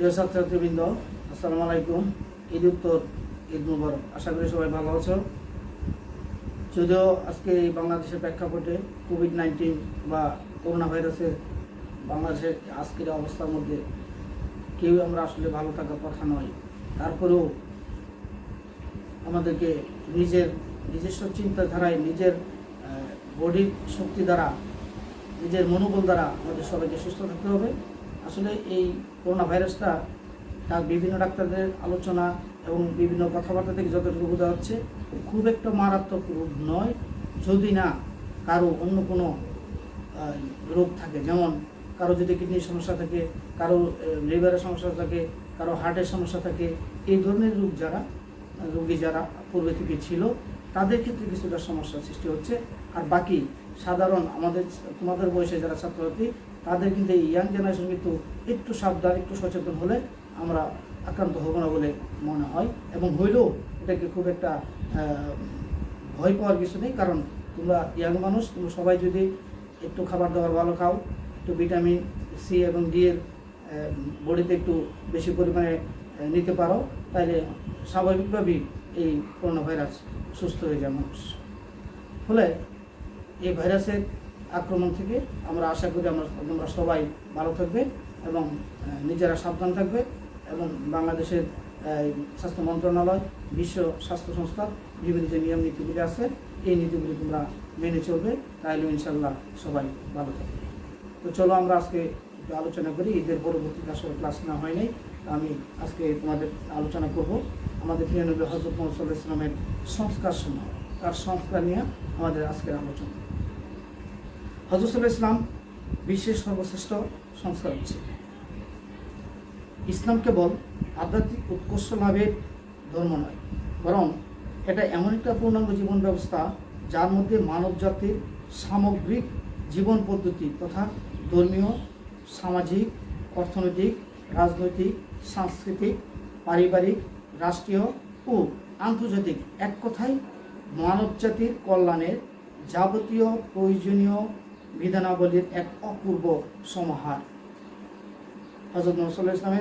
প্রিয় ছাত্রছাত্রীবৃন্দ, আসসালামু আলাইকুম। ঈদ উত্তর, ঈদ মুবারক। আশা করি সবাই ভালো আছো। যদিও আজকে এই বাংলাদেশের প্রেক্ষাপটে কোভিড-19 বা করোনা ভাইরাসের বাংলাদেশের আজকের অবস্থার মধ্যে কেউ আমরা আসলে ভালো থাকার কথা নয়, তারপরেও আমাদেরকে নিজস্ব চিন্তাধারায়, নিজের বডির শক্তি দ্বারা, নিজের মনোবল দ্বারা আমাদের সবাইকে সুস্থ থাকতে হবে। আসলে এই করোনা ভাইরাসটা তার বিভিন্ন ডাক্তারদের আলোচনা এবং বিভিন্ন কথাবার্তা থেকে যতটুকু বোঝা যাচ্ছে খুব একটা মারাত্মক রোগ নয়, যদি না কারো অন্য কোনো রোগ থাকে। যেমন কারো যদি কিডনির সমস্যা থাকে, কারো লিভারের সমস্যা থাকে, কারো হার্টের সমস্যা থাকে, এই ধরনের রোগী যারা পূর্বে থেকে ছিল তাদের ক্ষেত্রে কিছুটা সমস্যার সৃষ্টি হচ্ছে। আর বাকি সাধারণ তোমাদের বয়সে যারা ছাত্রছাত্রী, তাদের কিন্তু এই ইয়াং জেনারেশন কিন্তু একটু সাবধান, একটু সচেতন হলে আমরা আক্রান্ত হব না বলে মনে হয়। এবং হইলেও এটাকে খুব একটা ভয় পাওয়ার কিছু নেই, কারণ তোমরা ইয়াং মানুষ, তোমরা সবাই যদি একটু খাবার দাবার ভালো খাও, একটু ভিটামিন সি এবং ডি এর বডিতে একটু বেশি পরিমাণে নিতে পারো, তাহলে স্বাভাবিকভাবেই এই করোনা ভাইরাস সুস্থ হয়ে যায় মানুষ। ফলে এই ভাইরাসের আক্রমণ থেকে আমরা আশা করি তোমরা সবাই ভালো থাকবে এবং নিজেরা সাবধান থাকবে। এবং বাংলাদেশের স্বাস্থ্য মন্ত্রণালয়, বিশ্ব স্বাস্থ্য সংস্থা বিভিন্ন যে নিয়ম নীতিগুলি আছে, এই নীতিগুলি তোমরা মেনে চলবে, তাহলে ইনশাল্লাহ সবাই ভালো থাকবে। তো চলো আমরা আজকে একটু আলোচনা করি। ঈদের পরবর্তীতে আসলে ক্লাস না হয় নাই, আমি আজকে তোমাদের আলোচনা করব আমাদের প্রিয় নবী হযরত মুহাম্মদ সাল্লাল্লাহু আলাইহি ওয়াসাল্লামের সংস্কার সমূহ, তার সংস্কার নিয়ে আমাদের আজকের আলোচনা। হযরত সাল্লাল্লাহু আলাইহি ওয়াসাল্লাম বিশ্বের সর্বশ্রেষ্ঠ সংস্কার হচ্ছে। ইসলাম কেবল আধ্যাত্মিক উৎকর্ষ লাভের ধর্ম নয়, বরং এটা এমন একটা পূর্ণাঙ্গ জীবন ব্যবস্থা যার মধ্যে মানব জাতির সামগ্রিক জীবন পদ্ধতি তথা ধর্মীয়, সামাজিক, অর্থনৈতিক, রাজনৈতিক, সাংস্কৃতিক, পারিবারিক, রাষ্ট্রীয় ও আন্তর্জাতিক, এক কথায় মানব জাতির কল্যাণের যাবতীয় প্রয়োজনীয় বিধানাবলীর এক অপূর্ব সমাহার। হযরত মুহাম্মদ সাল্লাল্লাহু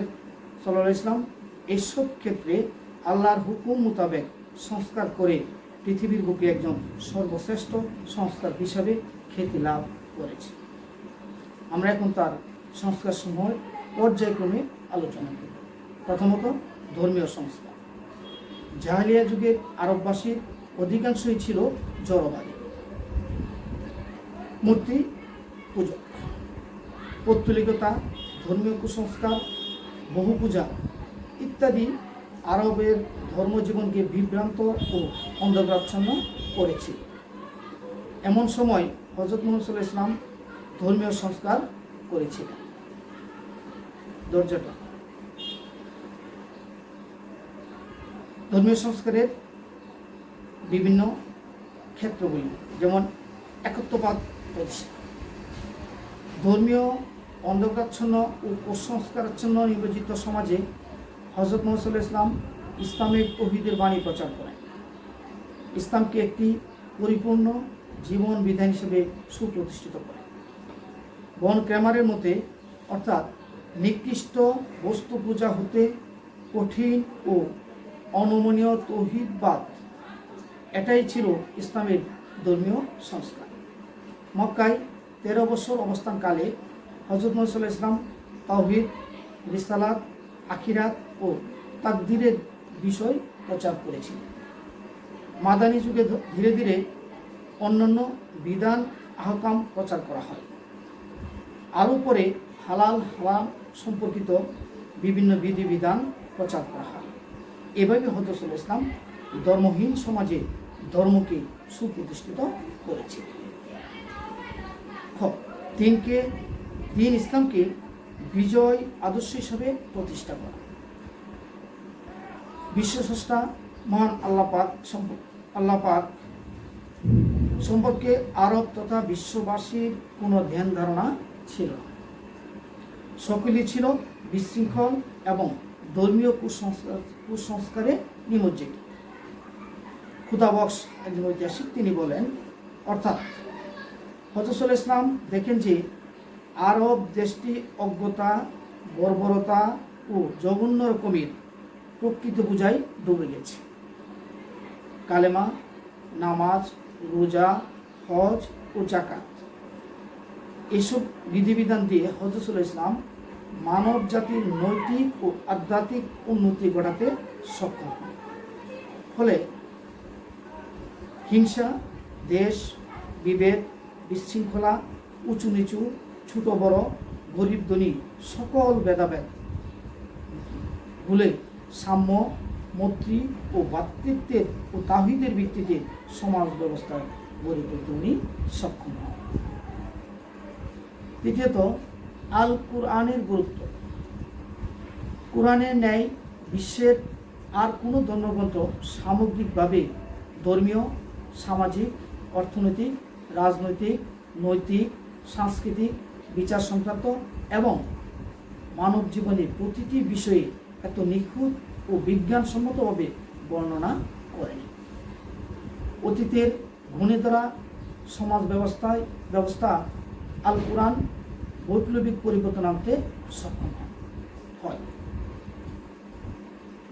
আলাইহি ওয়াসাল্লাম এসব ক্ষেত্রে আল্লাহর হুকুম মোতাবেক সংস্কার করে পৃথিবীর বুকে একজন সর্বশ্রেষ্ঠ সংস্কার হিসাবে খ্যাতি লাভ করেছে। আমরা এখন তার সংস্কার সমূহ পর্যায়ক্রমে আলোচনা করব। প্রথমত, ধর্মীয় সংস্কার। জাহেলিয়া যুগের আরববাসীর অধিকাংশই ছিল জড়বাদী, মূর্তি পূজক, পৌত্তলিকতা, ধর্মীয় কুসংস্কার, বহু পূজা ইত্যাদি আরবের ধর্মজীবনকে বিভ্রান্ত ও অন্ধকারাচ্ছন্ন করেছে। এমন সময় হযরত মুহাম্মদ সাল্লাল্লাহু আলাইহি ওয়াসাল্লাম ধর্মীয় সংস্কার করেছিলেন। ধর্মীয় সংস্কারের বিভিন্ন ক্ষেত্রগুলি, যেমন একত্ববাদ প্রতিষ্ঠা। ধর্মীয় অন্ধকারাচ্ছন্ন ও কুসংস্কারাচ্ছন্ন নিয়োজিত সমাজে হযরত মুহাম্মদ সাল্লাল্লাহু আলাইহি ওয়াসাল্লাম ইসলামের তৌহিদের বাণী প্রচার করেন। ইসলামকে একটি পরিপূর্ণ জীবন বিধান হিসেবে সুপ্রতিষ্ঠিত করেন। বন ক্র্যামারের মতে, অর্থাৎ নিকৃষ্ট বস্তু পূজা হতে কঠিন ও অনমনীয় তৌহিদবাদ, এটাই ছিল ইসলামের ধর্মীয় সংস্কার। মক্কায় 13 বছর অবস্থানকালে হযরত মুহাম্মদ সাল্লাল্লাহু আলাইহি ওয়াসাল্লাম তাওহীদ, রিসালাত, আখিরাত ও তাকদীরের বিষয় প্রচার করেছিলেন। মাদানী যুগে ধীরে ধীরে অন্যান্য বিধান আহকাম প্রচার করা হয়। আরও পরে হালাল হারাম সম্পর্কিত বিভিন্ন বিধিবিধান প্রচার করা হয়। এভাবে হযরত সাল্লাল্লাহু আলাইহি ওয়াসাল্লাম ধর্মহীন সমাজে ধর্মকে সুপ্রতিষ্ঠিত করেছে। দিন ইসলামকে বিজয় আদর্শ হিসাবে প্রতিষ্ঠা করা। বিশ্বস্রষ্টা মহান আল্লাহ পাক সম্পর্কে আরব তথা বিশ্ববাসীর কোনো ধ্যান ধারণা ছিল না। সকলেই ছিল বিশৃঙ্খল এবং ধর্মীয় কুসংস্কারে নিমজ্জিত। খুদাবক্স একজন ঐতিহাসিক, তিনি বলেন, অর্থাৎ হযরত সাল্লাল্লাহু আলাইহি ওয়াসাল্লাম দেখেন যে আরব দেশটি অজ্ঞতা, বর্বরতা, ও জঘন্য রকমের প্রকৃত পূজায় ডুবে গেছে। কালেমা, নামাজ, রোজা, হজ ও জাকাত এসব বিধিবিধান দিয়ে হযরত ইসলাম মানব জাতির নৈতিক ও আধ্যাত্মিক উন্নতি ঘটাতে সক্ষম হয়। ফলে হিংসা, দেশ, বিভেদ, বিশৃঙ্খলা, উঁচু নিচু, ছোট বড়, গরিব ধনী সকল ভেদাভেদ ভুলে সাম্য, মৈত্রী ও ভ্রাতৃত্বের ও তাওহীদের ভিত্তিতে সমাজ ব্যবস্থা গড়ে তুলতে উনি সক্ষম হন। তৃতীয়ত, আল কুরআনের গুরুত্ব। কুরআনের ন্যায় বিশ্বের আর কোনো ধর্মগ্রন্থ সামগ্রিকভাবে ধর্মীয়, সামাজিক, অর্থনৈতিক, রাজনৈতিক, নৈতিক, সাংস্কৃতিক, বিচার সংক্রান্ত এবং মানব জীবনের প্রতিটি বিষয়ে এত নিখুঁত ও বিজ্ঞানসম্মতভাবে বর্ণনা করেনি। অতীতের ঘুণে ধরা সমাজ ব্যবস্থা আল কুরআন বৈপ্লবিক পরিবর্তন আনতে সক্ষম হয়।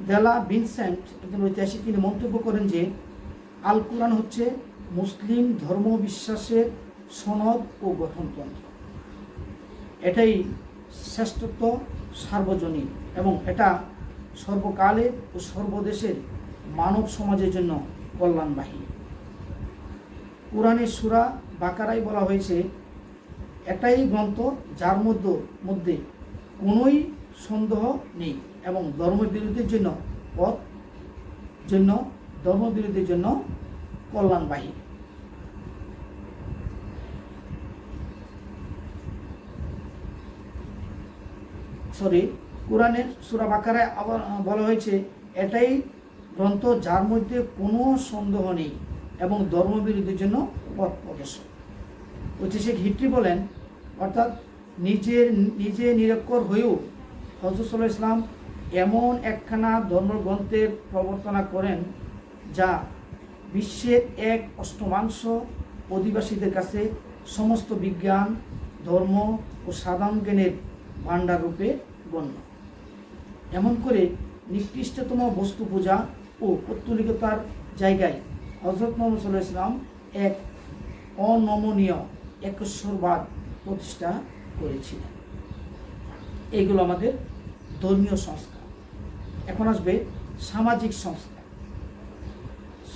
দেলা ভিনসেন্ট, একজন ঐতিহাসিক, তিনি মন্তব্য করেন যে আল কুরআন হচ্ছে মুসলিম ধর্ম বিশ্বাসের সনদ ও গঠনতন্ত্র। এটাই শ্রেষ্ঠত্ব, সার্বজনীন এবং এটা সর্বকালের ও সর্বদেশের মানব সমাজের জন্য কল্যাণবাহী। কুরআনের সূরা বাকারায় বলা হয়েছে, এটাই গ্রন্থ যার মধ্যে কোনোই সন্দেহ নেই এবং ধর্মবিরোধীদের জন্য কল্যাণবাহী। কুরআনের সূরা বাকারায় আবার বলা হয়েছে, এটাই গ্রন্থ যার মধ্যে কোনো সন্দেহ নেই এবং ধর্মবিরোধীদের জন্য পথ প্রদর্শক। ঐতিহাসিক হিট্রি বলেন, অর্থাৎ নিজে নিরক্ষর হয়েও হযরত সাল্লাল্লাহু আলাইহি ওয়াসাল্লাম এমন একখানা ধর্মগ্রন্থের প্রবর্তনা করেন যা বিশ্বের 1/8 অধিবাসীদের কাছে সমস্ত বিজ্ঞান, ধর্ম ও সাধারণ জ্ঞানের ভাণ্ডার রূপে গণ্য। এমন করে নিকৃষ্টতম বস্তু পূজা ও পৌত্তলিকতার জায়গায় হযরত মুহাম্মদ সাল্লাল্লাহু আলাইহি ওয়াসাল্লাম এক অনমনীয় একেশ্বরবাদ প্রতিষ্ঠা করেছিলেন। এইগুলো আমাদের ধর্মীয় সংস্কার। এখন আসবে সামাজিক সংস্কার।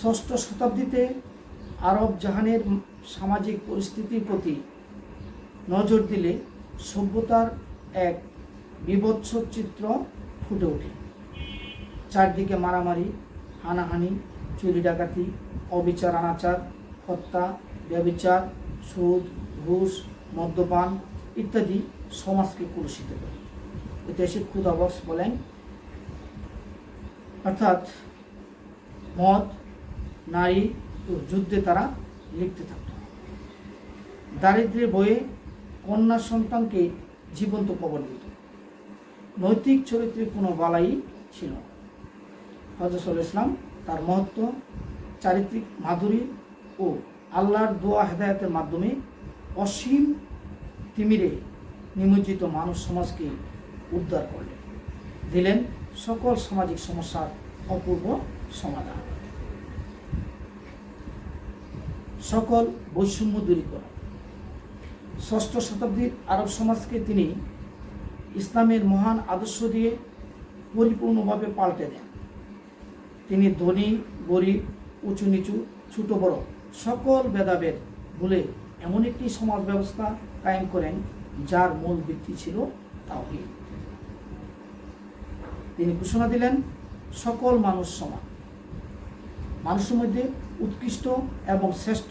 6ষ্ঠ শতাব্দীতে আরব জাহানের সামাজিক পরিস্থিতির প্রতি নজর দিলে সভ্যতার এক বিভৎস চিত্র ফুটে ওঠে। চারদিকে মারামারি, হানাহানি, চুরি ডাকাতি, অবিচার অনাচার, হত্যা, ব্যভিচার, সুদ, ঘুষ, মদ্যপান ইত্যাদি সমাজকে কলুষিত করে। ঐতিহাসিক খুদাবক্স বলেন, অর্থাৎ মদ, নারী ও যুদ্ধে তারা লিপ্ত থাকত। দারিদ্র্যের বয়ে কন্যা সন্তানকে জীবন্ত কবর দিত। নৈতিক চরিত্রের কোনো বালাই ছিল না। হযরত সাল্লাল্লাহু আলাইহি ওয়াসাল্লাম তার মহত্ব, চারিত্রিক মাধুরী ও আল্লাহর দোয়া হেদায়েতের মাধ্যমে অসীম তিমিরে নিমজ্জিত মানুষ সমাজকে উদ্ধার করলেন, দিলেন সকল সামাজিক সমস্যার অপূর্ব সমাধান, সকল বৈষম্য দূরীকরণ। 6ষ্ঠ শতাব্দীর আরব সমাজকে তিনি ইসলামের মহান আদর্শ দিয়ে পরিপূর্ণভাবে পাল্টে দেন। তিনি ধনী, গরিব, উঁচু নিচু, ছোট বড় সকল ভেদাভেদ ভুলে এমন একটি সমাজ ব্যবস্থা কায়েম করেন যার মূল ভিত্তি ছিল তাওহীদ। তিনি ঘোষণা দিলেন, সকল মানুষ সমান। মানুষের মধ্যে উৎকৃষ্ট এবং শ্রেষ্ঠ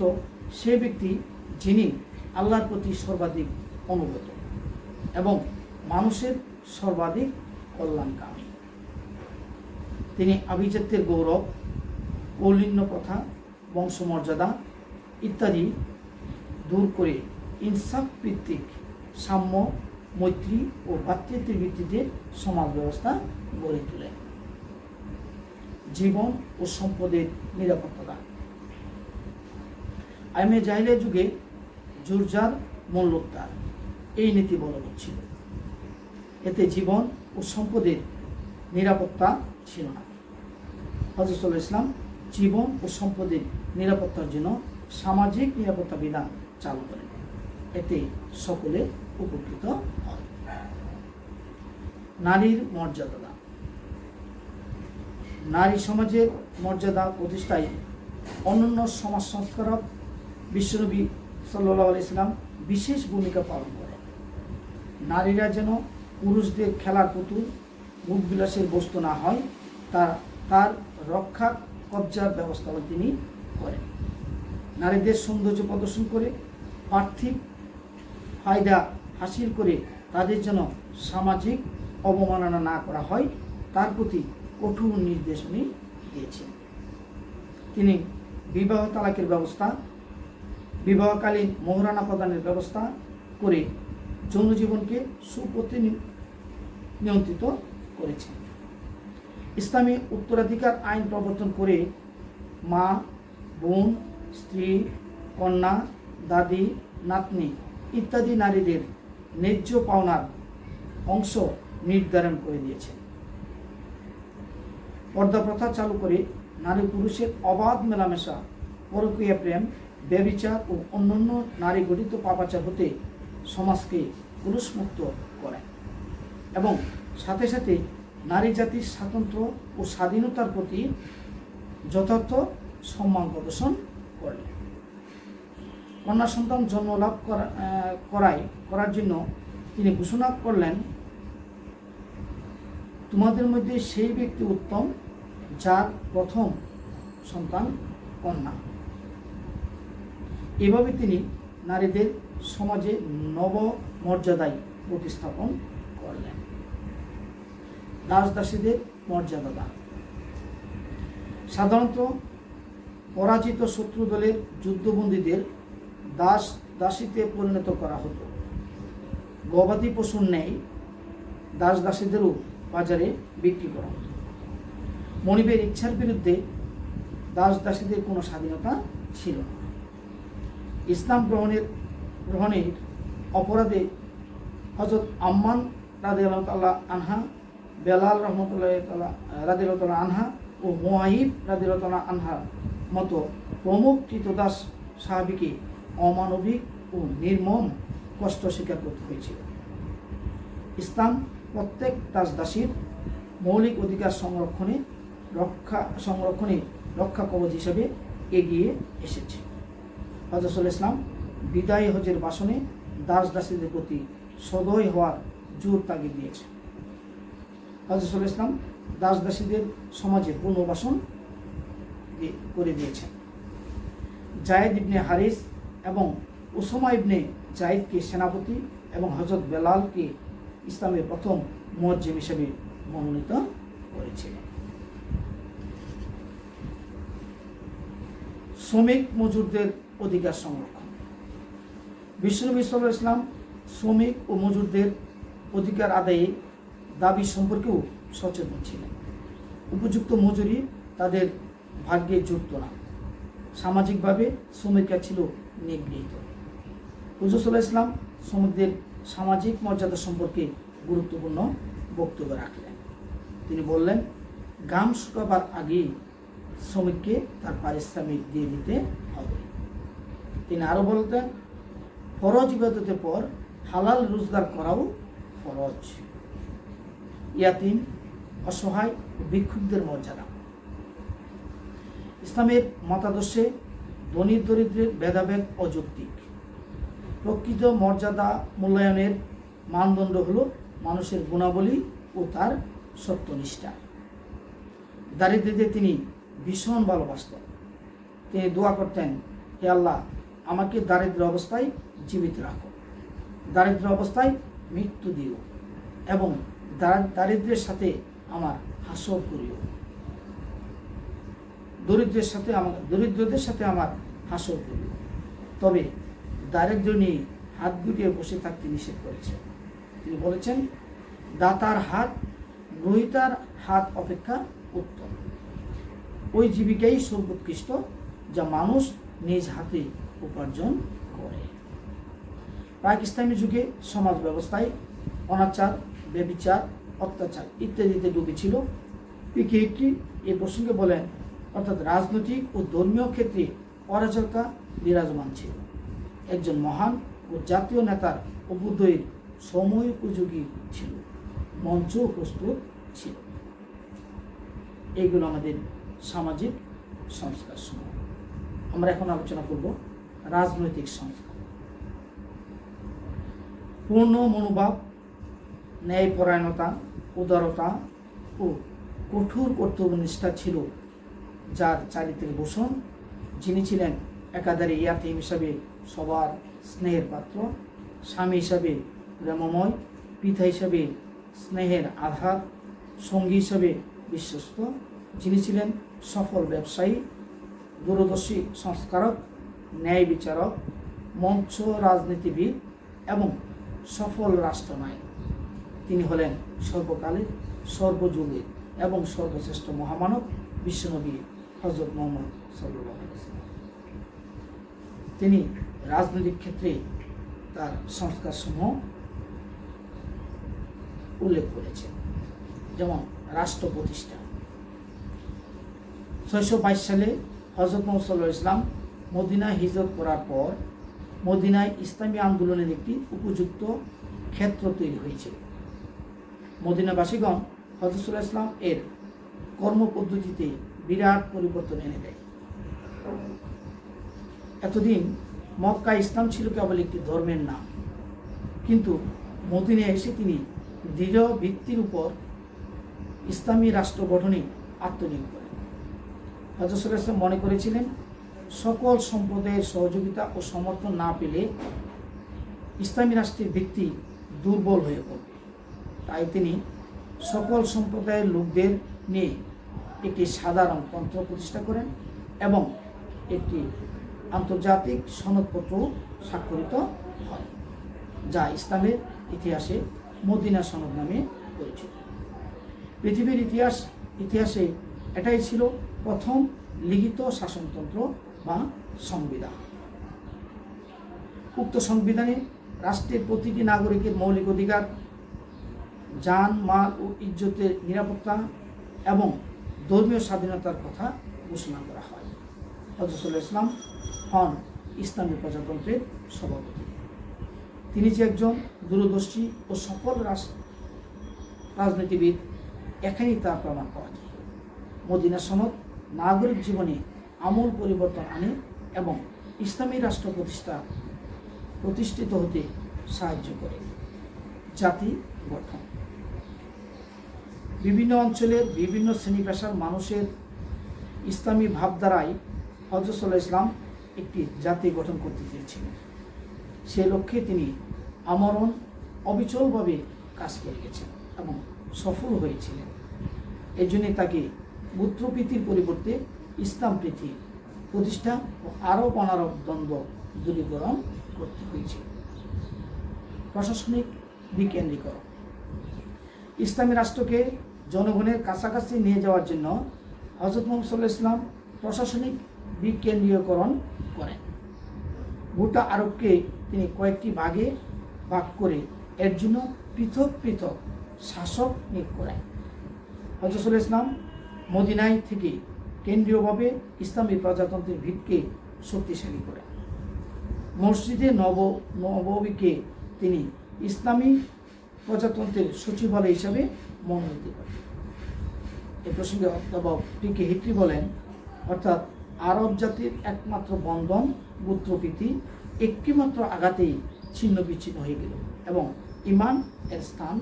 সে ব্যক্তি যিনি আল্লাহর প্রতি সর্বাধিক অনুগত এবং মানুষের সর্বাধিক কল্যাণকামী। তিনি আভিজাত্যের গৌরব, কৌলিন্য প্রথা, বংশমর্যাদা ইত্যাদি দূর করে ইনসাফ ভিত্তিক সাম্য, মৈত্রী ও ভ্রাতৃত্বের ভিত্তিতে সমাজ ব্যবস্থা গড়ে তোলেন। জীবন ও সম্পদের নিরাপত্তা। আইমে জাহিলিয়া যুগে জুরজার মূল্যোত্তার এই নীতি বলবৎ ছিল। এতে জীবন ও সম্পদের নিরাপত্তা ছিল না। হযরত সাল্লাল্লাহু আলাইহি ওয়াসাল্লাম জীবন ও সম্পদের নিরাপত্তার জন্য সামাজিক নিরাপত্তা বিধান চালু করেন। এতে সকলে উপকৃত হয়। নারীর মর্যাদা। নারী সমাজের মর্যাদা প্রতিষ্ঠায় অনন্য সমাজ সংস্কারক বিশ্বনবী সাল্লাল্লাহু আলাইহি ওয়াসাল্লাম বিশেষ ভূমিকা পালন করেন। নারীরা যেন পুরুষদের খেলার পুতুল, ভোগবিলাসের বস্তু না হয়, তার রক্ষা কবজার ব্যবস্থাও তিনি করেন। নারীদের সৌন্দর্য প্রদর্শন করে পার্থিব ফায়দা হাসিল করে তাদের যেন সামাজিক অবমাননা না করা হয়, তার প্রতি কঠোর নির্দেশ উনি দিয়েছেন। তিনি বিবাহ তালাকের ব্যবস্থা, বিবাহকালীন মোহরানা প্রদানের ব্যবস্থা করে যৌন জীবনকে নিয়ন্ত্রিত করেছেন। ইসলামী উত্তরাধিকার আইন প্রবর্তন করে মা, বোন, স্ত্রী, কন্যা, দাদি, নাতনি ইত্যাদি নারীদের ন্যায্য পাওনার অংশ নির্ধারণ করে দিয়েছেন। পর্দা প্রথা চালু করে নারী পুরুষের অবাধ মেলামেশা, পরকীয়া প্রেম, ব্যভিচার ও অন্যান্য নারী গঠিত পাপাচার হতে সমাজকে পুরুষমুক্ত করেন এবং সাথে সাথে নারী জাতির স্বাতন্ত্র্য ও স্বাধীনতার প্রতি যথার্থ সম্মান প্রদর্শন করলেন। কন্যা সন্তান জন্ম লাভ করার জন্য তিনি ঘোষণা করলেন, তোমাদের মধ্যে সেই ব্যক্তি উত্তম যার প্রথম সন্তান কন্যা। এভাবে তিনি নারীদের সমাজে নব মর্যাদায় প্রতিস্থাপন করলেন। দাস দাসীদের মর্যাদা দান। সাধারণত পরাজিত শত্রু দলের যুদ্ধবন্দীদের দাস দাসীতে পরিণত করা হতো। গবাদি পশুর ন্যায় দাস দাসীদেরও বাজারে বিক্রি করা হতো। মনিবের ইচ্ছার বিরুদ্ধে দাস দাসীদের কোনো স্বাধীনতা ছিল না। ইসলাম গ্রহণের অপরাধে হযরত আম্মান রাদিয়াল্লাহু তাআলা আনহা, বেলাল রাদিয়াল্লাহু তাআলা আনহা ও মুয়াইব রাদিয়াল্লাহু তাআলা আনহার মতো প্রমুখ কৃতদাস সাহাবীকে অমানবিক ও নির্মম কষ্ট স্বীকার করতে হয়েছিল। ইসলাম প্রত্যেক দাস দাসীর মৌলিক অধিকার সংরক্ষণে রক্ষা কবচ হিসেবে এগিয়ে এসেছে। হযরত সাল্লাল্লাহু আলাইহি ওয়াসাল্লাম বিদায় হজের ভাষণে দাস দাসীদের প্রতি সদয় হওয়ার জোর তাগিদ দিয়েছে। হযরত সাল্লাল্লাহু আলাইহি ওয়াসাল্লাম দাস দাসীদের সমাজে পুনর্বাসন করে দিয়েছেন। জায়েদ ইবনে হারিস এবং উসামা ইবনে জায়েদকে সেনাপতি এবং হযরত বেলালকে ইসলামের প্রথম মুয়াজ্জিন হিসেবে মনোনীত করেছিলেন। শ্রমিক মজুরদের অধিকার সংরক্ষণ। বিশ্বনবী সাল্লাল্লাহু আলাইহি ওয়াসাল্লাম শ্রমিক ও মজুরদের অধিকার আদায়ে দাবি সম্পর্কেও সচেতন ছিলেন। উপযুক্ত মজুরি তাদের ভাগ্যে জুটত না। সামাজিকভাবে শ্রমিকরা ছিল নিগৃহীত। হুজুর সাল্লাল্লাহু আলাইহি ওয়াসাল্লাম শ্রমিকদের সামাজিক মর্যাদা সম্পর্কে গুরুত্বপূর্ণ বক্তব্য রাখলেন। তিনি বললেন, ঘাম শুকাবার আগেই শ্রমিককে তার পারিশ্রমিক দিয়ে দিতে হবে। তিনি আরও বলতেন, ফরজ ইবাদতের পর হালাল রোজগার করাও ফরজ। ইয়াতিম, অসহায় ও ভিক্ষুকদের মর্যাদা। ইসলামের মতাদর্শে ধনী দরিদ্রের ভেদাভেদ অযৌক্তিক। প্রকৃত মর্যাদা মূল্যায়নের মানদণ্ড হল মানুষের গুণাবলী ও তার সত্যনিষ্ঠা। দারিদ্রদের তিনি ভীষণ ভালোবাসতেন। তিনি দোয়া করতেন, হে আল্লাহ, আমাকে দারিদ্র অবস্থায় জীবিত রাখো, দারিদ্র অবস্থায় মৃত্যু দিও এবং দারিদ্রের সাথে আমার হাসর করিও। দরিদ্রদের সাথে আমার হাসর করিও। তবে দারিদ্র নিয়ে হাত গুটিয়ে বসে থাকতে নিষেধ করেছেন। তিনি বলেছেন, দাতার হাত গ্রহীতার হাত অপেক্ষা উত্তম। ওই জীবিকাই সর্বোৎকৃষ্ট যা মানুষ নিজ হাতে উপার্জন করে। প্রাক ইসলামী যুগে সমাজ ব্যবস্থায় অনাচার, ব্যভিচার, অত্যাচার ইত্যাদিতে ডুবেছিল। পিকে হিটরি এই প্রসঙ্গে বলেন, অর্থাৎ রাজনৈতিক ও ধর্মীয় ক্ষেত্রে অরাজকতা বিরাজমান ছিল। একজন মহান ও জাতীয় নেতার অভ্যুদয়ের সময় উপযোগী ছিল, মঞ্চ প্রস্তুত ছিল। এইগুলো আমাদের সামাজিক সংস্কার সমূহ। আমরা এখন আলোচনা করব রাজনৈতিক সংস্কার। পূর্ণ মনোভাব, ন্যায়পরায়ণতা, উদারতা ও কঠোর কর্তব্যনিষ্ঠা ছিল যার চারিত্রিক ভূষণ। যিনি ছিলেন একাধারে ইয়াতিম হিসাবে সবার স্নেহের পাত্র, স্বামী হিসাবে প্রেমময়, পিতা হিসাবে স্নেহের আধার, সঙ্গী হিসাবে বিশ্বস্ত। যিনি ছিলেন সফল ব্যবসায়ী, দূরদর্শী সংস্কারক, ন্যায় বিচারক, মঞ্চ রাজনীতিবিদ এবং সফল রাষ্ট্রনায়ক। তিনি হলেন সর্বকালের, সর্বযুগের এবং সর্বশ্রেষ্ঠ মহামানব বিশ্বনবী হযরত মুহাম্মদ সাল্লাল্লাহু আলাইহি ওয়াসাল্লাম। তিনি রাজনৈতিক ক্ষেত্রে তার সংস্কারসমূহ উল্লেখ করেছেন, যেমন রাষ্ট্র প্রতিষ্ঠা। 622 সালে হযরত মুহাম্মদ সাল্লাল্লাহু আলাইহি ওয়াসাল্লাম মদিনায় হিজরত করার পর মদিনায় ইসলামী আন্দোলনের একটি উপযুক্ত ক্ষেত্র তৈরি হয়েছিল। মদিনাবাসীগণ হযরত সাল্লাল্লাহু আলাইহি ওয়াসাল্লাম এর কর্মপদ্ধতিতে বিরাট পরিবর্তন এনে দেয়। এতদিন মক্কা ইসলাম ছিল কেবল একটি ধর্মের নাম, কিন্তু মদিনায় এসে তিনি দৃঢ় ভিত্তির উপর ইসলামী রাষ্ট্র গঠনে আত্মনিয়োগ করেন। হযরত সাল্লাল্লাহু আলাইহি ওয়াসাল্লাম মনে করেছিলেন, সকল সম্প্রদায়ের সহযোগিতা ও সমর্থন না পেলে ইসলামী রাষ্ট্রের ভিত্তি দুর্বল হয়ে পড়বে। তাই তিনি সকল সম্প্রদায়ের লোকদের নিয়ে একটি সাধারণ তন্ত্র প্রতিষ্ঠা করেন এবং একটি আন্তর্জাতিক সনদপত্র স্বাক্ষরিত হয়, যা ইসলামের ইতিহাসে মদিনা সনদ নামে পরিচিত। পৃথিবীর ইতিহাসে এটাই ছিল প্রথম লিখিত শাসনতন্ত্র বা সংবিধান। উক্ত সংবিধানে রাষ্ট্রের প্রতিটি নাগরিকের মৌলিক অধিকার, জান, মাল ও ইজ্জতের নিরাপত্তা এবং ধর্মীয় স্বাধীনতার কথা ঘোষণা করা হয়। হযরত সাল্লাল্লাহু আলাইহি ওয়াসাল্লাম হন ইসলামী প্রজাতন্ত্রের সভাপতি। তিনি যে একজন দূরদর্শী ও সফল রাজনীতিবিদ, এখানেই তার প্রমাণ পাওয়া যায়। মদিনা সনদ নাগরিক জীবনে আমূল পরিবর্তন আনে এবং ইসলামী রাষ্ট্র প্রতিষ্ঠিত হতে সাহায্য করে। জাতি গঠন। বিভিন্ন অঞ্চলের বিভিন্ন শ্রেণী পেশার মানুষের ইসলামী ভাবধারায় হযরত সাল্লাল্লাহু আলাইহি ওয়াসাল্লাম একটি জাতি গঠন করতে চেয়েছিলেন। সে লক্ষ্যে তিনি আমরণ অবিচলভাবে কাজ করে গেছেন এবং সফল হয়েছিলেন। এই জন্য তাকে গোত্রপ্রীতির পরিবর্তে ইসলাম প্রীতি প্রতিষ্ঠা ও আরব অনারব দ্বন্দ্ব দূরীকরণ করতে হয়েছে। প্রশাসনিক বিকেন্দ্রীকরণ। ইসলামী রাষ্ট্রকে জনগণের কাছাকাছি নিয়ে যাওয়ার জন্য হযরত মুহাম্মদ সাল্লাল্লাহু আলাইহি ওয়াসাল্লাম প্রশাসনিক বিকেন্দ্রীকরণ করেন। গোটা আরবকে তিনি কয়েকটি ভাগে ভাগ করে এর জন্য পৃথক পৃথক শাসক নিয়োগ করেন। হযরত সাল্লাল্লাহু আলাইহি ওয়াসাল্লাম মদিনায় থেকে কেন্দ্রীয়ভাবে ইসলামী প্রজাতন্ত্রের ভিতকে শক্তিশালী করেন। মসজিদে নববীকে তিনি ইসলামী প্রজাতন্ত্রের সচিবালয় হিসাবে মনোনীত করেন। এ প্রসঙ্গে অধ্যাপক পিকে হিটরি বলেন, অর্থাৎ আরব জাতির একমাত্র বন্ধন গোত্রপ্রীতি একটিমাত্র আঘাতেই ছিন্ন বিচ্ছিন্ন হয়ে গেল এবং ঈমান এর স্থান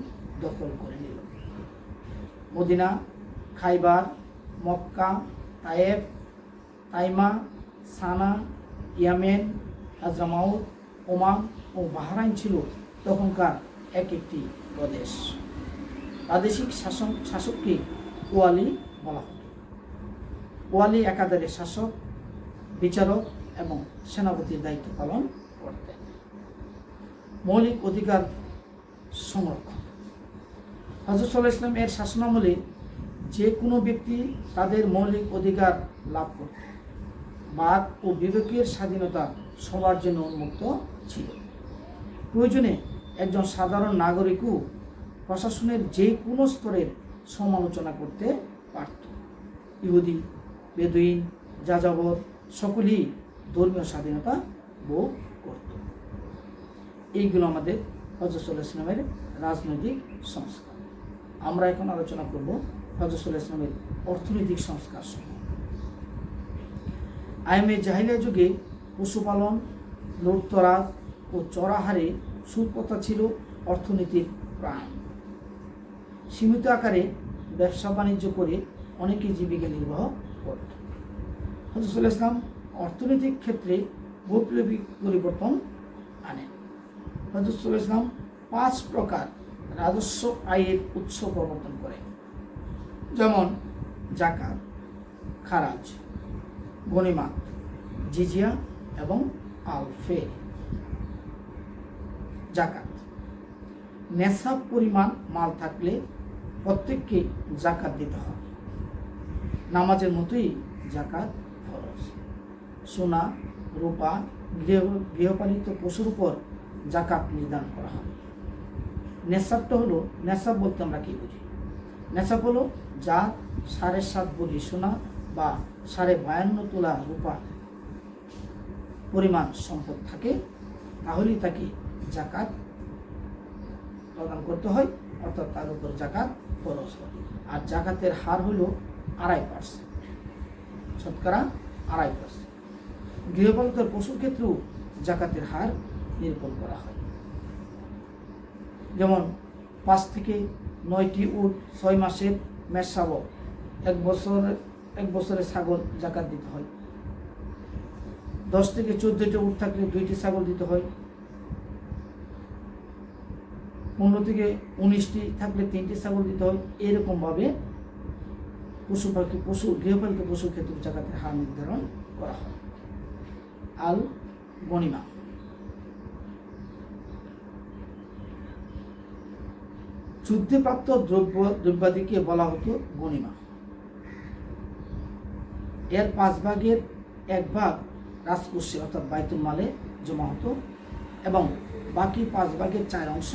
দখল করে নিল। মদিনা, খাইবার, মক্কা, তায়েফ, তাইমা, সানা, ইয়ামেন, হাজরামাউত, ওমান ও বাহরাইন ছিল তখনকার এক একটি প্রদেশ। প্রাদেশিক শাসককে ওয়ালি বলা হতো। ওয়ালি একাধারে শাসক, বিচারক এবং সেনাপতির দায়িত্ব পালন করতেন। মৌলিক অধিকার সংরক্ষণ। হযরত সাল্লাল্লাহু আলাইহি ওয়াসাল্লাম এর শাসনামলে যে কোনো ব্যক্তি তাদের মৌলিক অধিকার লাভ করত। বাক ও বিবেকের স্বাধীনতা সবার জন্য উন্মুক্ত ছিল। প্রয়োজনে একজন সাধারণ নাগরিকও প্রশাসনের যে কোনো স্তরের সমালোচনা করতে পারত। ইহুদি, বেদুইন, যাযাবর সকলেই ধর্মীয় স্বাধীনতা ভোগ করত। এইগুলো আমাদের হযরত সাল্লাল্লাহু আলাইহি ওয়াসাল্লামের রাজনৈতিক সংস্কার। আমরা এখন আলোচনা করব হযরত সাল্লাল্লাহু আলাইহি ওয়াসাল্লামের অর্থনৈতিক সংস্কার সমূহ। আইমে জাহিলিয়া যুগে পশুপালন, লুটতরাজ ও চড়াহারে সুদ প্রথা ছিল অর্থনীতির প্রাণ। সীমিত আকারে ব্যবসা বাণিজ্য করে অনেকে জীবিকা নির্বাহ করত। হযরত সাল্লাল্লাহু আলাইহি ওয়াসাল্লাম অর্থনৈতিক ক্ষেত্রে বৈপ্লবিক পরিবর্তন আনেন। হযরত সাল্লাল্লাহু আলাইহি ওয়াসাল্লাম 5 প্রকার রাজস্ব আয়ের উৎস প্রবর্তন করেন, যেমন যাকাত, খারাজ, গনিমাত, জিজিয়া এবং আল-ফে। যাকাত: নেশাব পরিমাণ মাল থাকলে প্রত্যেককে যাকাত দিতে হবে। নামাজের মতোই যাকাত ফরজ। সোনা, রূপা, গৃহপালিত পশুর উপর যাকাত নির্ধারণ করা হয়। নেশাবটা হলো, নেশাব বলতে আমরা কি বুঝি? নেশাব হলো যার 7.5 ভরি সোনা বা 52.5 তোলা রূপা পরিমাণ সম্পদ থাকে, তাহলেই তাকে যাকাত প্রদান করতে হয়, অর্থাৎ তার উপর যাকাত ফরজ হয়। আর যাকাতের হার হলো 2.5%, শতকরা 2.5%। গৃহপালিত পশুর ক্ষেত্রেও যাকাতের হার নিরূপণ করা হয়। যেমন 5 থেকে 9টি উট 6 মাসের মেষ শাবক, 1 বছরের ছাগল যাকাত দিতে হয়। 10 থেকে 14টি উট থাকলে 2টি ছাগল দিতে হয়। 15 থেকে 19টি থাকলে 3টি ছাগল দিতে হয়। এরকমভাবে গৃহপালিত পশুর ক্ষেত্রে যাকাতের হার নির্ধারণ করা হয়। আল গনিমা: যুদ্ধে প্রাপ্ত দ্রব্যাদিকে বলা হতো গনিমা। এর 5 ভাগের 1 ভাগ রাজকোষে অর্থাৎ বাইতুল মালে জমা হতো এবং বাকি 5 ভাগের 4 অংশ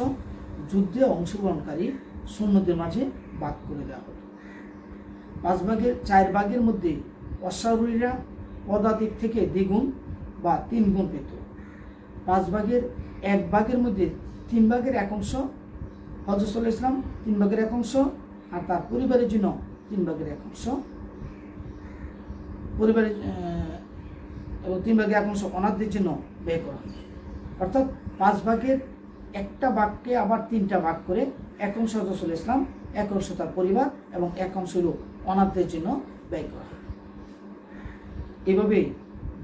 যুদ্ধে অংশগ্রহণকারী সৈন্যদের মাঝে ভাগ করে দেওয়া হতো। 5 ভাগের 4 ভাগের মধ্যে অশ্বারোহীরা পদাতিক থেকে দ্বিগুণ বা 3 গুণ পেত। 5 ভাগের 1 ভাগের মধ্যে 3 ভাগের 1 অংশ হযরত সাল্লাল্লাহু আলাইহি ওয়াসাল্লাম, 3 ভাগের 1 অংশ, আর তার পরিবারের জন্য 3 ভাগের 1 অংশ, এবং 3 ভাগের 1 অংশ অনাথদের জন্য ব্যয় করা হয়। অর্থাৎ 5 ভাগের 1টা ভাগকে আবার 3টা ভাগ করে 1 অংশ হযরত সাল্লাল্লাহু আলাইহি ওয়াসাল্লাম, 1 অংশ তার পরিবার এবং 1 অংশ হলো অনাথদের জন্য ব্যয় করা হয়। এভাবে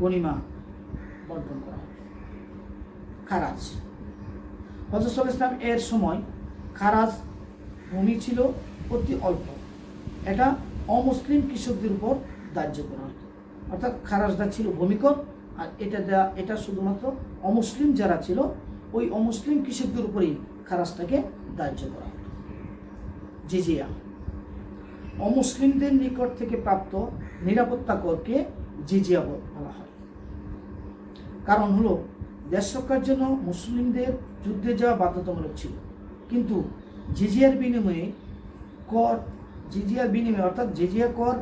গনিমা বন্টন করা হয়। খারাজ: হযরত সাল্লাল্লাহু আলাইহি ওয়াসাল্লাম এর সময় খারাজ ভূমি ছিল অতি অল্প। এটা অমুসলিম কৃষকদের উপর ধার্য করা হতো। অর্থাৎ খারাজটা ছিল ভূমিকর, আর এটা শুধুমাত্র অমুসলিম যারা ছিল ওই অমুসলিম কৃষকদের উপরেই খারাজটাকে ধার্য করা হতো। জিজিয়া: অমুসলিমদের নিকট থেকে প্রাপ্ত নিরাপত্তা করকে জিজিয়া বলা হয়। কারণ হলো দেশ রক্ষার জন্য মুসলিমদের যুদ্ধে যাওয়া বাধ্যতামূলক ছিল, কিন্তু জিজিয়ার বিনিময়ে অর্থাৎ জিজিয়া কর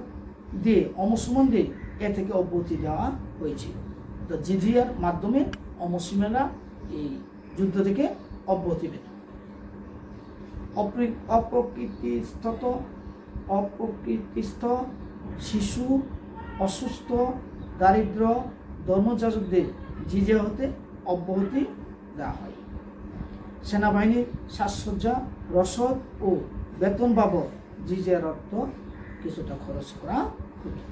দিয়ে অমুসলমানদের এ থেকে অব্যাহতি দেওয়া হয়েছিল। তো জিজিয়ার মাধ্যমে অমুসলিমরা এই যুদ্ধ থেকে অব্যাহতি পেত। অপ্রকৃতিস্থ শিশু, অসুস্থ, দারিদ্র, ধর্মযাজকদের জিজিয়া হতে অব্যাহতি দেওয়া হয়। সেনাবাহিনীর সাজসজ্জা, রসদ ও বেতন বাবদ জিজিয়ার অর্থ কিছুটা খরচ করা হতো।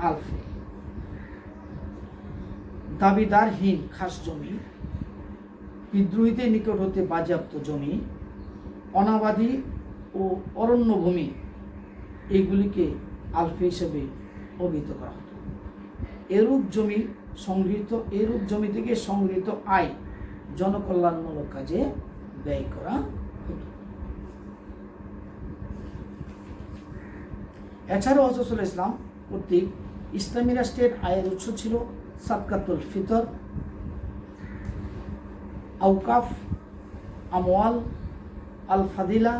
আলফে: দাবিদারহীন খাস জমি, বিদ্রোহীদের নিকট হতে বাজেয়াপ্ত জমি, অনাবাদী ও অরণ্য ভূমি, এইগুলিকে আলফে হিসেবে অভিহিত করা হতো। এরূপ জমি থেকে সংগৃহীত আয় জনকল্যাণমূলক কাজে ব্যয় করা হতো। এছাড়াও হযরত সাল্লাল্লাহু আলাইহি ওয়াসাল্লাম কর্তৃক ইসলামী রাষ্ট্রের আয়ের উৎস ছিল সাদকাতুল ফিতর, আওকাফ, আমওয়াল, আল ফাদিলা,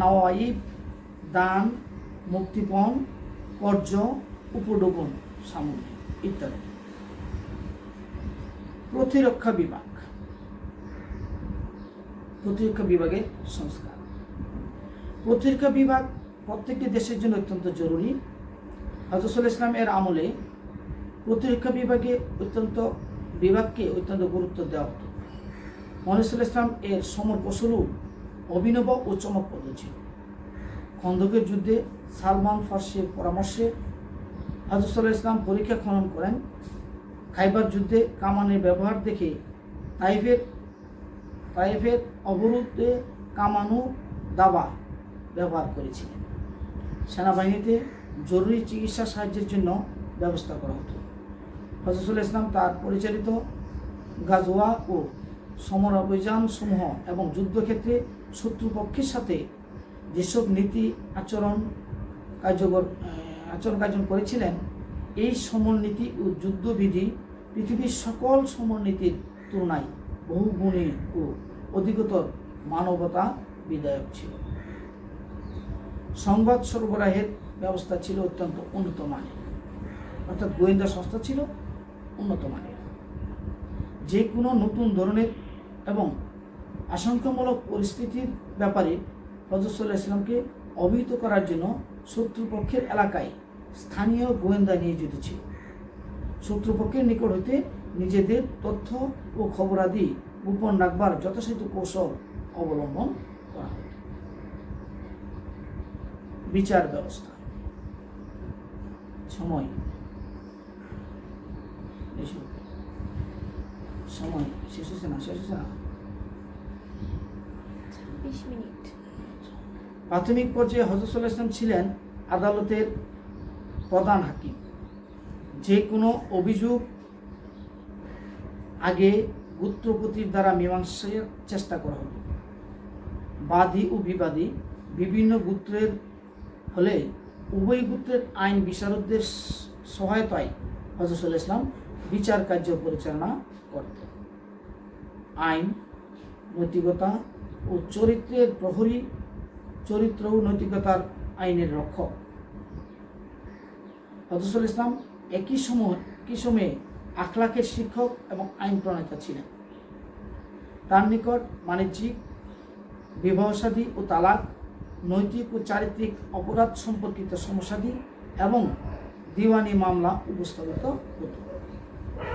নওয়াইব, দান, মুক্তিপণ, কর্য, উপঢৌকন সামগ্রী ইত্যাদি। প্রতিরক্ষা বিভাগ, প্রতিরক্ষা বিভাগের সংস্কার। প্রতিরক্ষা বিভাগ প্রত্যেকটি দেশের জন্য অত্যন্ত জরুরি। হযরত সাল্লাল্লাহু আলাইহি ওয়াসাল্লামের আমলে প্রতিরক্ষা বিভাগকে অত্যন্ত গুরুত্ব দেওয়া হতো। মুহাম্মদ সাল্লাল্লাহু আলাইহি ওয়াসাল্লাম এর সমর কৌশলও অভিনব ও চমকপ্রদ ছিল। খন্দকের যুদ্ধে সালমান ফার্সির পরামর্শে হযরত সাল্লাল্লাহু আলাইহি ওয়াসাল্লাম পরীক্ষা খনন করেন। খাইবার যুদ্ধে কামানের ব্যবহার দেখে তাইফের অবরোধে কামানু দাবা ব্যবহার করেছিলেন। সেনাবাহিনীতে জরুরি চিকিৎসা সাহায্যের জন্য ব্যবস্থা করা হতো। হযরত সাল্লাল্লাহু আলাইহি ওয়াসাল্লাম তার পরিচালিত গাজওয়া ও সমর অভিযান সমূহ এবং যুদ্ধক্ষেত্রে শত্রুপক্ষের সাথে যেসব নীতি আচরণ কার্যকর করেছিলেন, এই সমরনীতি ও যুদ্ধবিধি পৃথিবীর সকল সমরনীতির তুলনায় বহুগুণী ও অধিকতর মানবতা বিধায়ক ছিল। সংবাদ সরবরাহের ব্যবস্থা ছিল অত্যন্ত উন্নত মানের, অর্থাৎ গোয়েন্দা সংস্থা ছিল উন্নত মানের। যে কোনো নতুন ধরনের এবং আশঙ্কামূলক পরিস্থিতির ব্যাপারে হযরত সাল্লাল্লাহু আলাইহি ওয়াসাল্লামকে অবহিত করার জন্য শত্রুপক্ষের এলাকায় স্থানীয় গোয়েন্দা নিয়োজিত ছিল। শত্রুপক্ষের নিকট হইতে নিজেদের তথ্য ও খবরাদি গোপন রাখবার যথাসাধ্য কৌশল অবলম্বন করা হতো। বিচার ব্যবস্থা। সময় শেষ হচ্ছে না 20 মিনিট। প্রাথমিক পর্যায়ে হযরত সাল্লাল্লাহু আলাইহি ওয়াসাল্লাম ছিলেন আদালতের প্রধান হাকিম। যে কোনো অভিযোগ আগে গোত্রপতির দ্বারা মীমাংসার চেষ্টা করা হতো। বাদী ও বিবাদী বিভিন্ন গোত্রের হলে উভয় গোত্রের আইন বিশারদদের সহায়তায় হযরত সাল্লাল্লাহু আলাইহি ওয়াসাল্লাম বিচার কার্য পরিচালনা করতেন। আইন, নৈতিকতা ও চরিত্রের প্রহরী, চরিত্র ও নৈতিকতার আইনের রক্ষক। হযরত সাল্লাল্লাহু আলাইহি ওয়াসাল্লাম একই সময়ে আখলাকের শিক্ষক এবং আইন প্রণেতা ছিলেন। তার নিকট বাণিজ্যিক, বিবাহসাদী ও তালাক, নৈতিক ও চারিত্রিক অপরাধ সম্পর্কিত সমস্যাদি এবং দিওয়ানি মামলা উপস্থাপিত হতো।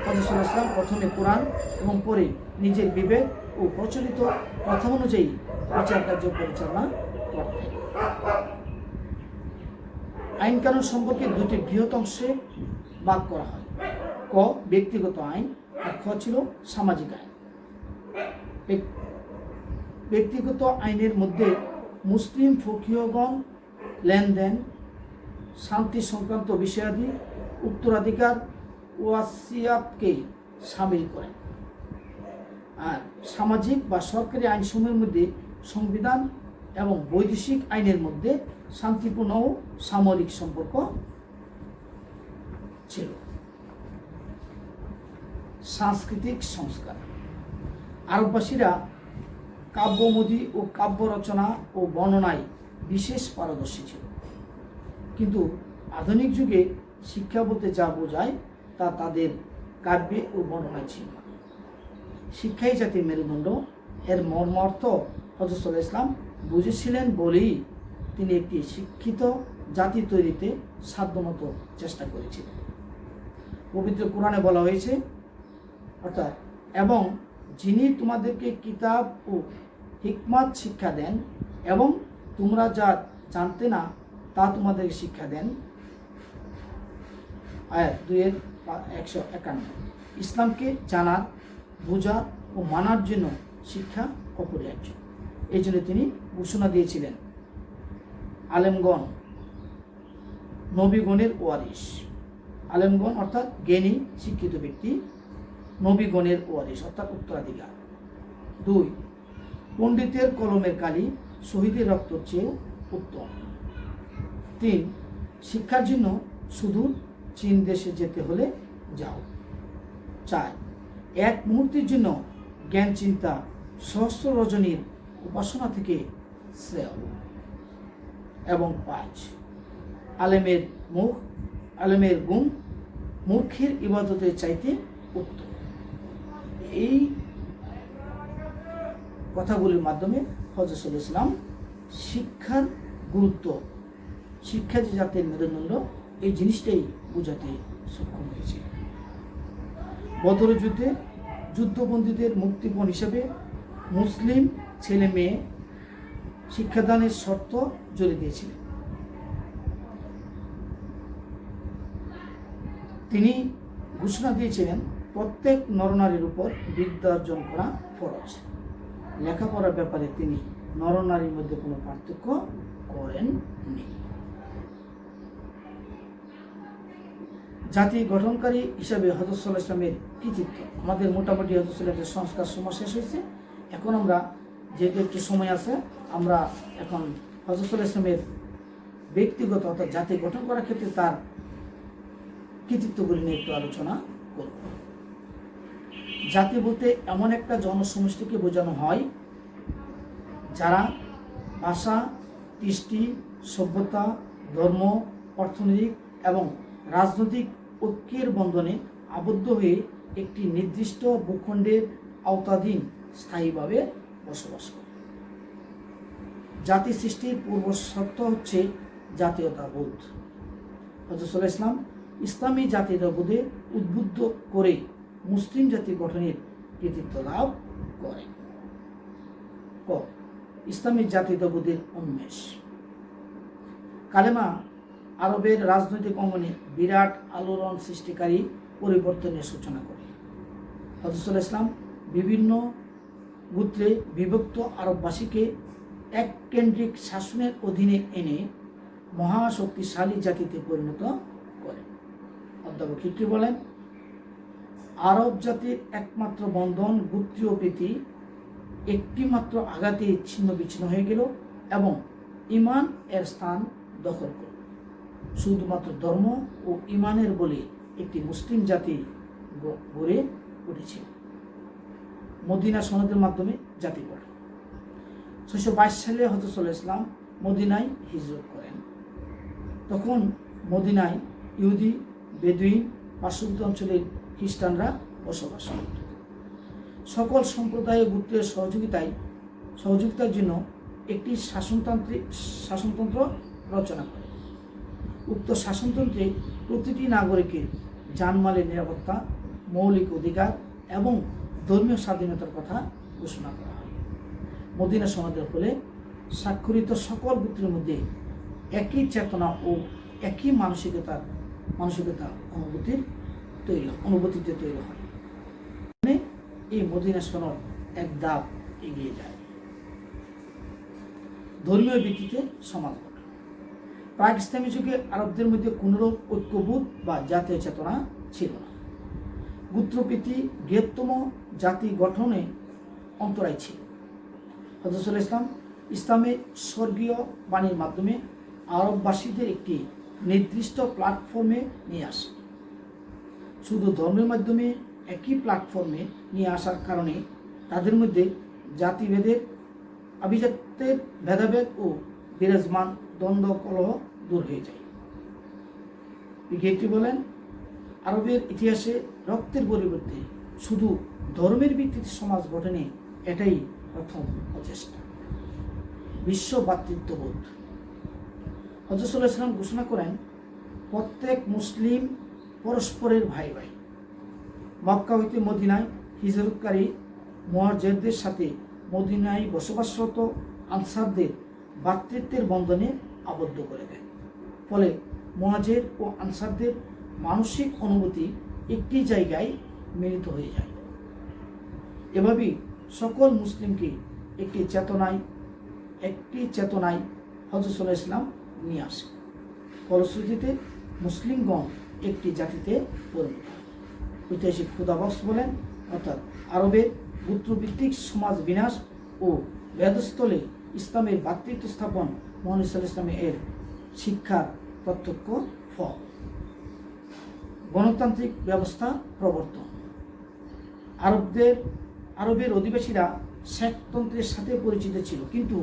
হযরত সাল্লাল্লাহু আলাইহি ওয়াসাল্লাম প্রথমে কোরআন এবং পরে নিজের বিবেক ও প্রচলিত প্রথা অনুযায়ী বিচার কার্য পরিচালনা করতেন। আইন কানুন সম্পর্কে দুটি বৃহৎ অংশে ভাগ করা হয়। ক, ব্যক্তিগত আইন, আর খ ছিল সামাজিক আইন। ব্যক্তিগত আইনের মধ্যে মুসলিম ফকিহগণ লেনদেন, শান্তি সংক্রান্ত বিষয়াদি, উত্তরাধিকার, ওয়াসিয়াতকে শামিল করেন। আর সামাজিক বা সরকারি আইনসমূহের মধ্যে সংবিধান এবং বৈদেশিক আইনের মধ্যে শান্তিপূর্ণ ও সামরিক সম্পর্ক ছিল। সাংস্কৃতিক সংস্কার। আরববাসীরা কাব্যমোদী ও কাব্য রচনা ও বর্ণনায় বিশেষ পারদর্শী ছিল, কিন্তু আধুনিক যুগে শিক্ষা বলতে যা বোঝায় তা তাদের কাব্যে ও বর্ণনায় ছিল না। শিক্ষাই জাতির মেরুদণ্ড, এর মর্মার্থ হযরত সাল্লাল্লাহু আলাইহি ওয়াসাল্লাম বুঝেছিলেন বলেই তিনি একটি শিক্ষিত জাতি তৈরিতে সাধ্যমতো চেষ্টা করেছিলেন। পবিত্র কোরআনে বলা হয়েছে, অর্থাৎ এবং যিনি তোমাদেরকে কিতাব ও হিকমত শিক্ষা দেন এবং তোমরা যা জানতে না তা তোমাদেরকে শিক্ষা দেন। আয়াত 2:151। ইসলামকে জানার, বোঝার ও মানার জন্য শিক্ষা অপরিহার্য। এই জন্য তিনি ঘোষণা দিয়েছিলেন, আলেমগণ নবীগণের ওয়ারিস। আলেমগণ অর্থাৎ জ্ঞানী শিক্ষিত ব্যক্তি, নবীগণের ওয়ারিস অর্থাৎ উত্তরাধিকার। 2, পণ্ডিতের কলমের কালি শহীদের রক্তর চেয়েও উত্তম। 3, শিক্ষার জন্য সুদূর চীন দেশে যেতে হলে যাও। 4, এক মুহূর্তের জন্য জ্ঞান চিন্তা সহস্র রজনীর উপাসনা থেকে শ্রেয়। এবং 5, আলেমের গুণ মূর্খের ইবাদতের চাইতে উত্তম। এই কথাগুলির মাধ্যমে হযরত সাল্লাল্লাহু আলাইহি ওয়াসাল্লাম শিক্ষার গুরুত্ব, শিক্ষা যে জাতির মেরুদণ্ড, এই জিনিসটাই বোঝাতে সক্ষম হয়েছে। বদরের যুদ্ধে যুদ্ধবন্দীদের মুক্তিপণ হিসেবে মুসলিম ছেলে মেয়ে শিক্ষাদানের শর্ত জুড়ে দিয়েছিলেন। তিনি ঘোষণা দিয়েছিলেন প্রত্যেক নরনারীর উপর বিদ্যা অর্জন করা ফরজ। লেখাপড়ার ব্যাপারে তিনি নরনারীর মধ্যে কোনো পার্থক্য করেননি। জাতি গঠনকারী হিসাবে হযরত সাল্লাল্লাহু আলাইহি ওয়াসাল্লামের কৃতিত্ব, আমাদের মোটামুটি হযরত সাল্লাল্লাহু আলাইহি ওয়াসাল্লামের সংস্কার সময় শেষ হয়েছে। এখন আমরা যেহেতু একটু সময় আছে, আমরা এখন হযরত সাল্লাল্লাহু আলাইহি ওয়াসাল্লামের ব্যক্তিগত অর্থাৎ জাতি গঠন করার ক্ষেত্রে তার কৃতিত্বগুলি নিয়ে একটু আলোচনা করব। জাতি বলতে এমন একটা জনসমষ্টিকে বোঝানো হয় যারা ভাষা, কৃষ্টি, সভ্যতা, ধর্ম, অর্থনৈতিক এবং রাজনৈতিক ঐক্যের বন্ধনে আবদ্ধ হয়ে একটি নির্দিষ্ট ভূখণ্ডের আওতাধীন স্থায়ীভাবে বসবাস করে। জাতি সৃষ্টির পূর্ব শর্ত হচ্ছে জাতীয়তাবোধ। হযরত সাল্লাল্লাহু আলাইহি ওয়াসাল্লাম ইসলামী জাতীয়তাবোধে উদ্বুদ্ধ করে মুসলিম জাতি গঠনের কৃতিত্ব লাভ করেন। ক, ইসলামী জাতীয়তাবোধের উন্মেষ। কালেমা আরবের রাজনৈতিক অঙ্গনে বিরাট আলোড়ন সৃষ্টিকারী পরিবর্তনের সূচনা করে। হযরত সাল্লাল্লাহু আলাইহি ওয়াসাল্লাম বিভিন্ন গোত্রে বিভক্ত আরববাসীকে এক কেন্দ্রিক শাসনের অধীনে এনে মহাশক্তিশালী জাতিতে পরিণত করেন। অধ্যাপক হিকরি বলেন, আরব জাতির একমাত্র বন্ধন গোত্রীয় প্রীতি একটি মাত্র আঘাতে ছিন্ন বিচ্ছিন্ন হয়ে গেল এবং ঈমান এর স্থান দখল করল। শুধুমাত্র ধর্ম ও ঈমানের বলে একটি মুসলিম জাতি গড়ে উঠেছিল। মদিনা সনদের মাধ্যমে জাতি গঠন। 622 সালে হযরত সাল্লাল্লাহু আলাইহি ওয়াসাল্লাম মদিনায় হিজরত করেন। তখন মদিনায় ইহুদি, বেদুইন, পার্শ্ববর্তী অঞ্চলের খ্রিস্টানরা বসবাস করত। সকল সম্প্রদায় গোত্রের সহযোগিতার জন্য একটি শাসনতন্ত্র রচনা করে। উক্ত শাসনতন্ত্রে প্রতিটি নাগরিকের জানমালের নিরাপত্তা, মৌলিক অধিকার এবং ধর্মীয় স্বাধীনতার কথা ঘোষণা করা হয়। মদিনা সনদের ফলে স্বাক্ষরিত সকল গোত্রের মধ্যে একই চেতনা ও একই মানসিকতা অনুভূতিতে তৈরি হয়। এই মদিনা সনদ এক ধাপ এগিয়ে যায়। ধর্মীয় ভিত্তিতে সমাজ গঠন। প্রাক ইসলামী যুগে আরবদের মধ্যে কোনরূপ ঐক্যবোধ বা জাতীয় চেতনা ছিল না। গোত্রপ্রীতি বৃহত্তম জাতি গঠনে অন্তরায় ছিল। হযরত সাল্লাল্লাহু আলাইহি ওয়াসাল্লাম ইসলামের স্বর্গীয় বাণীর মাধ্যমে আরববাসীদের একটি নির্দিষ্ট প্ল্যাটফর্মে নিয়ে আসে। শুধু ধর্মের মাধ্যমে একই প্ল্যাটফর্মে নিয়ে আসার কারণে তাদের মধ্যে জাতিভেদের, আভিজাত্যের ভেদাভেদ ও বিরাজমান দ্বন্দ্ব কলহ দূর হয়ে যায়। বিজ্ঞানী বলেন, আরবের ইতিহাসে রক্তের পরিবর্তে শুধু ধর্মের ভিত্তিতে সমাজ গঠনে এটাই প্রথম প্রচেষ্টা। বিশ্ব ভ্রাতৃত্ববোধ। হযরত সাল্লাল্লাহু আলাইহি ওয়াসাল্লাম ঘোষণা করেন, প্রত্যেক মুসলিম পরস্পরের ভাই ভাই। মক্কা হইতে মদিনায় হিজরতকারী মুহাজিরদের সাথে মদিনায় বসবাসরত আনসারদের ভ্রাতৃত্বের বন্ধনে আবদ্ধ করে দেন। ফলে মুহাজির ও আনসারদের মানসিক অনুভূতি একটি জায়গায় মিলিত হয়ে যায়। এভাবেই সকল মুসলিমকে একটি চেতনায় হযরত সাল্লাল্লাহু আলাইহি ওয়াসাল্লাম নিয়ে আসে। ফলশ্রুতিতে মুসলিমগণ একটি জাতিতে পরিণত হয়। ঐতিহাসিক খুদাবক্স বলেন, অর্থাৎ আরবের গোত্রভিত্তিক সমাজ বিনাশ ও বেদস্থলে ইসলামের ভ্রাতৃত্ব স্থাপন মুহাম্মদ সাল্লাল্লাহু আলাইহি ওয়াসাল্লাম এর শিক্ষার প্রত্যক্ষ ফল। গণতান্ত্রিক ব্যবস্থা প্রবর্তন। আরবের অধিবাসীরা শেখতন্ত্রের সাথে পরিচিত ছিল, কিন্তু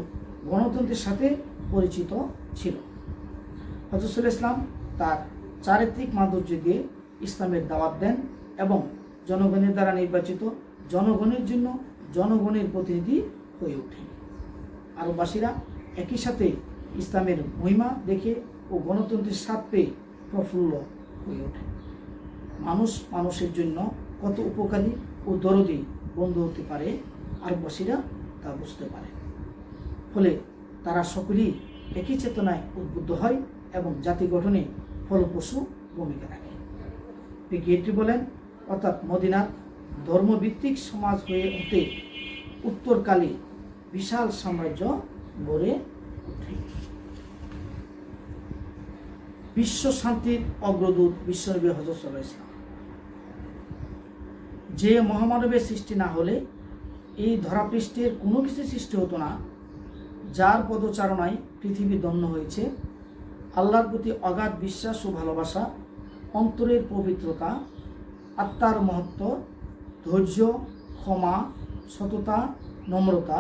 গণতন্ত্রের সাথে পরিচিত ছিল। হযরত সাল্লাল্লাহু আলাইহি ওয়াসাল্লাম তার চারিত্রিক মাধুর্য দিয়ে ইসলামের দাওয়াত দেন এবং জনগণের দ্বারা নির্বাচিত জনগণের জন্য জনগণের প্রতিনিধি হয়ে ওঠেন। আরববাসীরা একই সাথে ইসলামের মহিমা দেখে ও গণতন্ত্রের স্বাদ পেয়ে প্রফুল্ল হয়ে ওঠে। মানুষ মানুষের জন্য কত উপকারী ও দরদি বন্ধু হতে পারে আরববাসীরা তা বুঝতে পারে। ফলে তারা সকলেই একই চেতনায় উদ্বুদ্ধ হয় এবং জাতি গঠনে ফলপ্রসূ ভূমিকা রাখে। পিকিয়েটি বলেন, অর্থাৎ মদিনার ধর্মভিত্তিক সমাজ হয়ে ওঠে উত্তরকালে বিশাল সাম্রাজ্য গড়ে ওঠে। বিশ্ব শান্তির অগ্রদূত বিশ্বনবী হযরত সাল্লাল্লাহু আলাইহি ওয়াসাল্লাম। যে মহামানবের সৃষ্টি না হলে এই ধরাপৃষ্ঠের কোনো কিছু সৃষ্টি হতো না, যার পদচারণায় পৃথিবী ধন্য হয়েছে। আল্লাহর প্রতি অগাধ বিশ্বাস ও ভালোবাসা, অন্তরের পবিত্রতা, আত্মার মহত্ব, ধৈর্য, ক্ষমা, সততা, নম্রতা,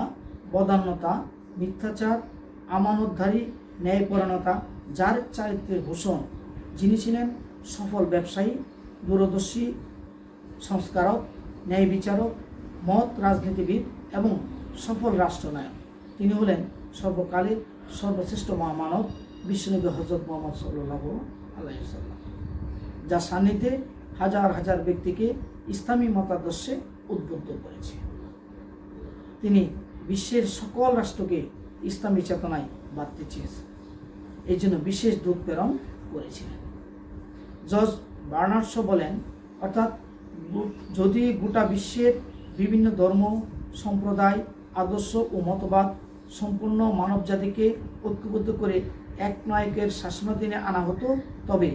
বদান্যতা, মিথ্যাচার, আমানতধারী, ন্যায়পরায়ণতা, যার চারিত্রের ভূষণ, যিনি ছিলেন সফল ব্যবসায়ী, দূরদর্শী সংস্কারক, ন্যায় বিচারক, মহৎ রাজনীতিবিদ এবং সফল রাষ্ট্রনায়ক। তিনি হলেন সর্বকালের সর্বশ্রেষ্ঠ মহামানব বিশ্বনবী হযরত মুহাম্মদ সাল্লাল্লাহু আলাইহি ওয়াসাল্লাম, যার সান্নিধ্যে হাজার হাজার ব্যক্তিকে ইসলামী মতাদর্শে উদ্বুদ্ধ করেছে। তিনি বিশ্বের সকল রাষ্ট্রকে ইসলামী চেতনায় বাঁধতে চেয়েছেন, এই জন্য বিশেষ দূত প্রেরণ করেছিলেন। জর্জ বার্নার্ড শ বলেন, অর্থাৎ যদি গোটা বিশ্বের বিভিন্ন ধর্ম, সম্প্রদায়, আদর্শ ও মতবাদ সম্পূর্ণ মানবজাতিকে ঐক্যবদ্ধ করে এক নায়কের শাসনাধীনে আনা হতো, তবে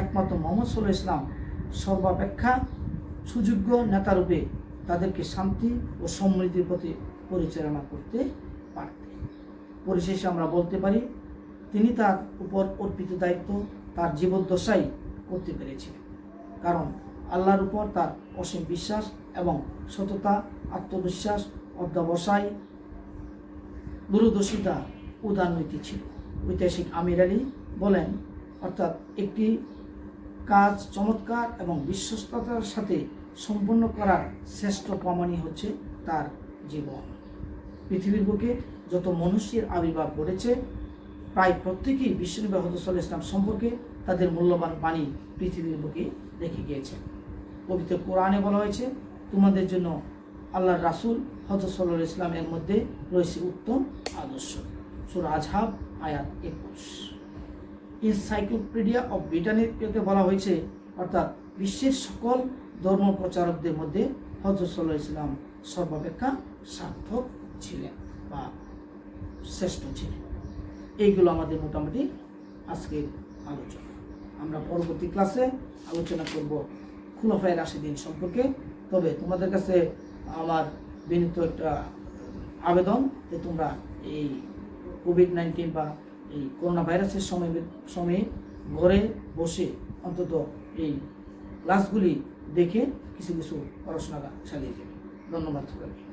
একমাত্র মুহাম্মদ সাল্লাল্লাহু আলাইহি ওয়াসাল্লাম সর্বাপেক্ষা সুযোগ্য নেতারূপে তাদেরকে শান্তি ও সমৃদ্ধির প্রতি পরিচালনা করতে পারতেন। পরিশেষে আমরা বলতে পারি, তিনি তার উপর অর্পিত দায়িত্ব তার জীবদ্দশায় করতে পেরেছিলেন, কারণ আল্লাহর উপর তার অসীম বিশ্বাস এবং সততা, আত্মবিশ্বাস, অধ্যবসায়, দূরদর্শিতা উদারনীতি ছিল। ঐতিহাসিক আমির আলী বলেন, অর্থাৎ একটি কাজ চমৎকার এবং বিশ্বস্ততার সাথে সম্পন্ন করার শ্রেষ্ঠ প্রমাণই হচ্ছে তার জীবন। পৃথিবীর বুকে যত মনুষ্যের আবির্ভাব ঘটেছে, প্রায় প্রত্যেকেই বিশ্বনবী হযরত সাল্লাল্লাহু আলাইহি ওয়াসাল্লাম সম্পর্কে তাদের মূল্যবান বাণী পৃথিবীর বুকে রেখে গিয়েছেন। পবিত্র কোরআনে বলা হয়েছে, তোমাদের জন্য আল্লাহর রাসূল হযরত সাল্লাল্লাহু আলাইহি ওয়াসাল্লামের মধ্যে রয়েছে উত্তম আদর্শ। সূরা আজহাব আয়াত 21। এনসাইক্লোপিডিয়া অফ ব্রিটানিতে বলা হয়েছে, অর্থাৎ বিশ্বের সকল ধর্ম প্রচারকদের মধ্যে হযরত সাল্লাল্লাহু আলাইহি ওয়াসাল্লাম সর্বাপেক্ষা সার্থক ছিলেন বা শ্রেষ্ঠ ছিলেন। এইগুলো আমাদের মোটামুটি আজকের আলোচনা। আমরা পরবর্তী ক্লাসে আলোচনা করব খুলাফায়ে রাশিদিন সম্পর্কে। তবে তোমাদের কাছে আমার বিনীত একটা আবেদন যে তোমরা এই কোভিড-19 বা এই করোনা ভাইরাসের সময়ে ঘরে বসে অন্তত এই ক্লাসগুলি দেখে কিছু কিছু পড়াশোনা চালিয়ে যাবে। ধন্যবাদ সবাইকে।